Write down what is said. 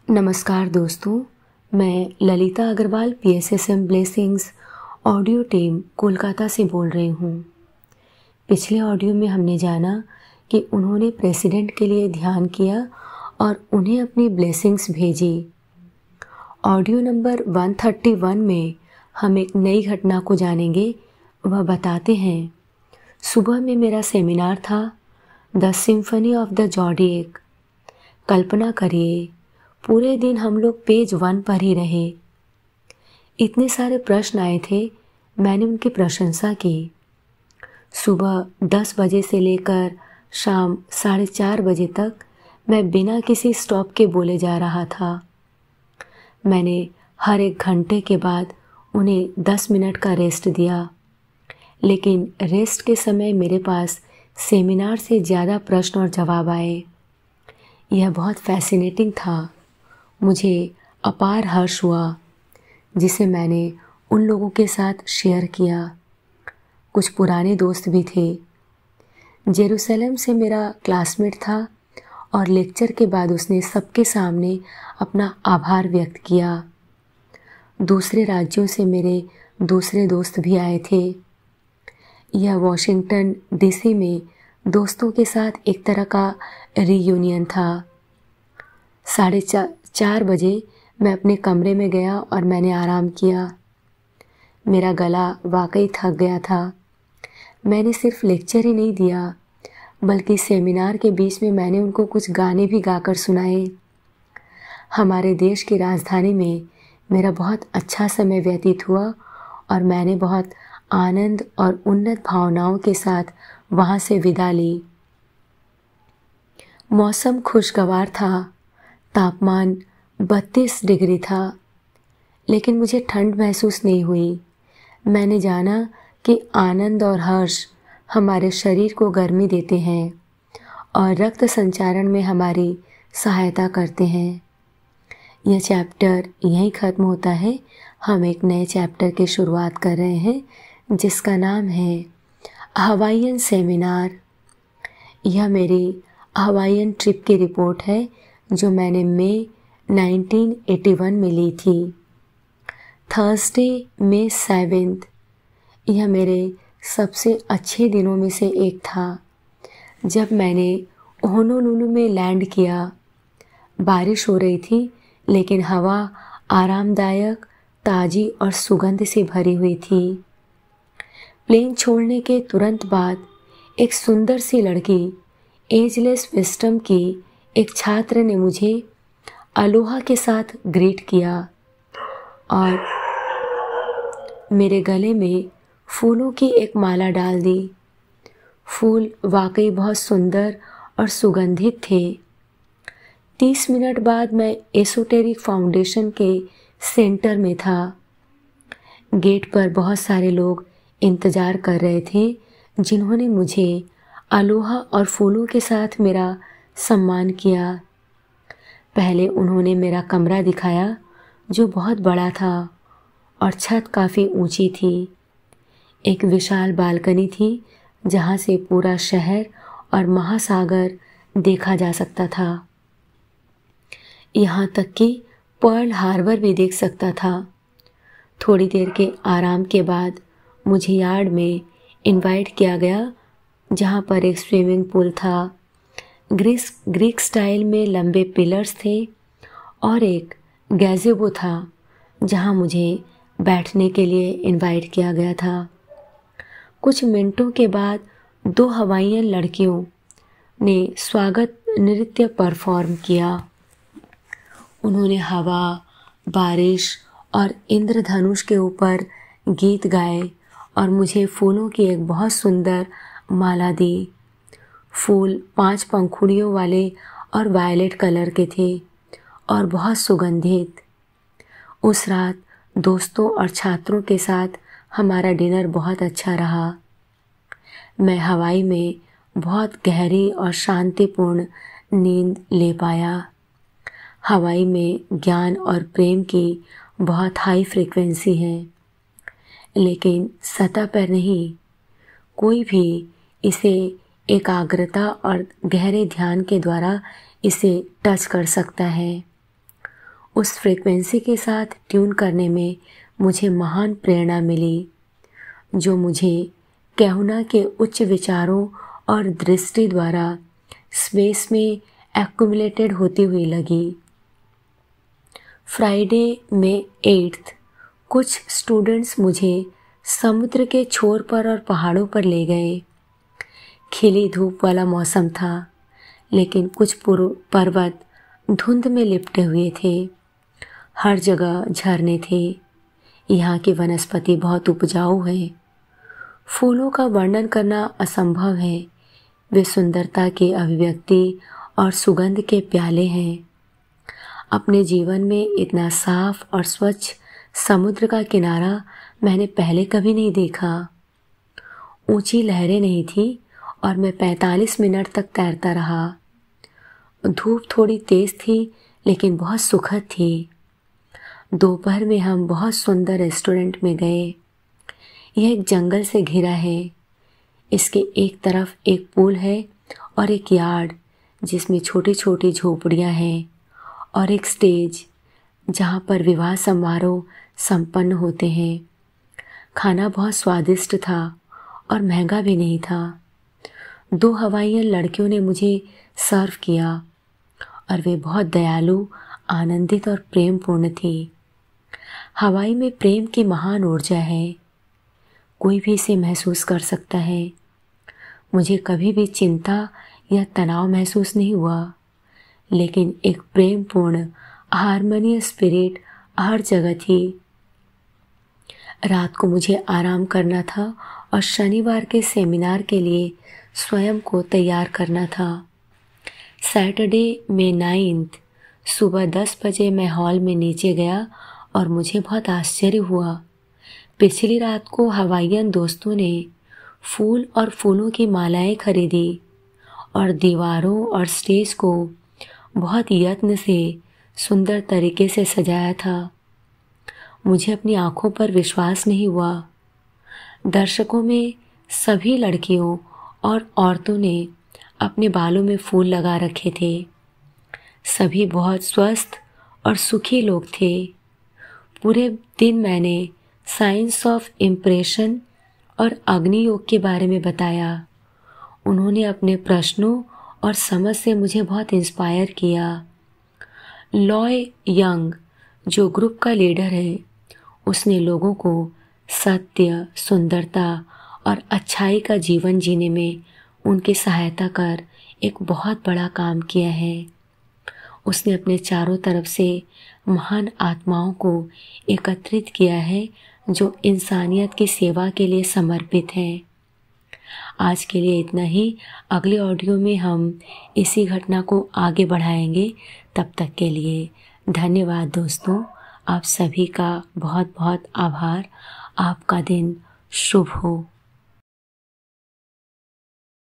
नमस्कार दोस्तों, मैं Lalita Agarwal PSSM blessings audio team Kolkata से बोल रही हूँ। पिछले ऑडियो में हमने जाना कि उन्होंने प्रेसिडेंट के लिए ध्यान किया और उन्हें अपनी ब्लेसिंग्स भेजी। ऑडियो नंबर 131 में हम एक नई घटना को जानेंगे। वह बताते हैं, सुबह में मेरा सेमिनार था the symphony of the zodiac. कल्पना करिए, पूरे दिन हम लोग पेज 1 पर ही रहे। इतने सारे प्रश्न आए थे, मैंने उनकी प्रशंसा की। सुबह 10 बजे से लेकर शाम 4:30 बजे तक मैं बिना किसी स्टॉप के बोले जा रहा था। मैंने हर 1 घंटे के बाद उन्हें 10 मिनट का रेस्ट दिया, लेकिन रेस्ट के समय मेरे पास सेमिनार से ज़्यादा प्रश्न और जवाब आए। यह बहुत फैसिनेटिंग था। मुझे अपार हर्ष हुआ, जिसे मैंने उन लोगों के साथ शेयर किया। कुछ पुराने दोस्त भी थे। जेरूसलम से मेरा क्लासमेट था और लेक्चर के बाद उसने सबके सामने अपना आभार व्यक्त किया। दूसरे राज्यों से मेरे दूसरे दोस्त भी आए थे। यह वॉशिंगटन DC में दोस्तों के साथ एक तरह का रीयूनियन था। 4:30 बजे मैं अपने कमरे में गया और मैंने आराम किया। मेरा गला वाकई थक गया था। मैंने सिर्फ लेक्चर ही नहीं दिया, बल्कि सेमिनार के बीच में मैंने उनको कुछ गाने भी गाकर सुनाए। हमारे देश की राजधानी में मेरा बहुत अच्छा समय व्यतीत हुआ और मैंने बहुत आनंद और उन्नत भावनाओं के साथ वहाँ से विदा ली। मौसम खुशगवार था। तापमान 32 डिग्री था, लेकिन मुझे ठंड महसूस नहीं हुई। मैंने जाना कि आनंद और हर्ष हमारे शरीर को गर्मी देते हैं और रक्त संचारण में हमारी सहायता करते हैं। यह चैप्टर यहीं ख़त्म होता है। हम एक नए चैप्टर की शुरुआत कर रहे हैं, जिसका नाम है हवाईयन सेमिनार। यह मेरी हवाईयन ट्रिप की रिपोर्ट है, जो मैंने मई 1981 में ली थी। थर्सडे मई 7। यह मेरे सबसे अच्छे दिनों में से एक था। जब मैंने होनोलुलु में लैंड किया, बारिश हो रही थी, लेकिन हवा आरामदायक, ताज़ी और सुगंध से भरी हुई थी। प्लेन छोड़ने के तुरंत बाद एक सुंदर सी लड़की, एजलेस विस्डम की एक छात्र ने मुझे अलोहा के साथ ग्रीट किया और मेरे गले में फूलों की एक माला डाल दी। फूल वाकई बहुत सुंदर और सुगंधित थे। 30 मिनट बाद मैं एसोटेरिक फाउंडेशन के सेंटर में था। गेट पर बहुत सारे लोग इंतज़ार कर रहे थे, जिन्होंने मुझे अलोहा और फूलों के साथ मेरा सम्मान किया। पहले उन्होंने मेरा कमरा दिखाया, जो बहुत बड़ा था और छत काफ़ी ऊंची थी। एक विशाल बालकनी थी, जहां से पूरा शहर और महासागर देखा जा सकता था। यहाँ तक कि पर्ल हार्बर भी देख सकता था। थोड़ी देर के आराम के बाद मुझे यार्ड में इनवाइट किया गया, जहाँ पर एक स्विमिंग पूल था। ग्रीक स्टाइल में लंबे पिलर्स थे और एक गैज़ेबो था, जहाँ मुझे बैठने के लिए इनवाइट किया गया था। कुछ मिनटों के बाद 2 हवाईयन लड़कियों ने स्वागत नृत्य परफॉर्म किया। उन्होंने हवा, बारिश और इंद्रधनुष के ऊपर गीत गाए और मुझे फूलों की एक बहुत सुंदर माला दी। फूल 5 पंखुड़ियों वाले और वायलेट कलर के थे और बहुत सुगंधित। उस रात दोस्तों और छात्रों के साथ हमारा डिनर बहुत अच्छा रहा। मैं हवाई में बहुत गहरी और शांतिपूर्ण नींद ले पाया। हवाई में ज्ञान और प्रेम की बहुत हाई फ्रीक्वेंसी है, लेकिन सतह पर नहीं। कोई भी इसे एकाग्रता और गहरे ध्यान के द्वारा इसे टच कर सकता है। उस फ्रीक्वेंसी के साथ ट्यून करने में मुझे महान प्रेरणा मिली, जो मुझे कैहुना के उच्च विचारों और दृष्टि द्वारा स्पेस में एक्युमुलेटेड होती हुई लगी। फ्राइडे में 8th कुछ स्टूडेंट्स मुझे समुद्र के छोर पर और पहाड़ों पर ले गए। खिली धूप वाला मौसम था, लेकिन कुछ पर्वत धुंध में लिपटे हुए थे। हर जगह झरने थे। यहाँ की वनस्पति बहुत उपजाऊ है। फूलों का वर्णन करना असंभव है। वे सुंदरता की अभिव्यक्ति और सुगंध के प्याले हैं। अपने जीवन में इतना साफ और स्वच्छ समुद्र का किनारा मैंने पहले कभी नहीं देखा। ऊंची लहरें नहीं थी और मैं 45 मिनट तक तैरता रहा। धूप थोड़ी तेज थी, लेकिन बहुत सुखद थी। दोपहर में हम बहुत सुंदर रेस्टोरेंट में गए। यह एक जंगल से घिरा है। इसके एक तरफ एक पूल है और एक यार्ड जिसमें छोटी छोटी झोपड़ियाँ हैं, और एक स्टेज जहाँ पर विवाह समारोह संपन्न होते हैं। खाना बहुत स्वादिष्ट था और महंगा भी नहीं था। 2 हवाइयन लड़कियों ने मुझे सर्व किया और वे बहुत दयालु, आनंदित और प्रेमपूर्ण थी। हवाई में प्रेम की महान ऊर्जा है। कोई भी इसे महसूस कर सकता है। मुझे कभी भी चिंता या तनाव महसूस नहीं हुआ, लेकिन एक प्रेमपूर्ण हार्मोनियस स्पिरिट हर जगह थी। रात को मुझे आराम करना था और शनिवार के सेमिनार के लिए स्वयं को तैयार करना था। सैटरडे में 9th सुबह 10 बजे मैं हॉल में नीचे गया और मुझे बहुत आश्चर्य हुआ। पिछली रात को हवाइयन दोस्तों ने फूल और फूलों की मालाएं खरीदी और दीवारों और स्टेज को बहुत यत्न से सुंदर तरीके से सजाया था। मुझे अपनी आंखों पर विश्वास नहीं हुआ। दर्शकों में सभी लड़कियों और औरतों ने अपने बालों में फूल लगा रखे थे। सभी बहुत स्वस्थ और सुखी लोग थे। पूरे दिन मैंने साइंस ऑफ इम्प्रेशन और अग्नि योग के बारे में बताया। उन्होंने अपने प्रश्नों और समझ से मुझे बहुत इंस्पायर किया। लॉय यंग, जो ग्रुप का लीडर है, उसने लोगों को सत्य, सुंदरता और अच्छाई का जीवन जीने में उनकी सहायता कर एक बहुत बड़ा काम किया है। उसने अपने चारों तरफ से महान आत्माओं को एकत्रित किया है, जो इंसानियत की सेवा के लिए समर्पित हैं। आज के लिए इतना ही। अगले ऑडियो में हम इसी घटना को आगे बढ़ाएंगे। तब तक के लिए धन्यवाद दोस्तों। आप सभी का बहुत बहुत आभार। आपका दिन शुभ हो।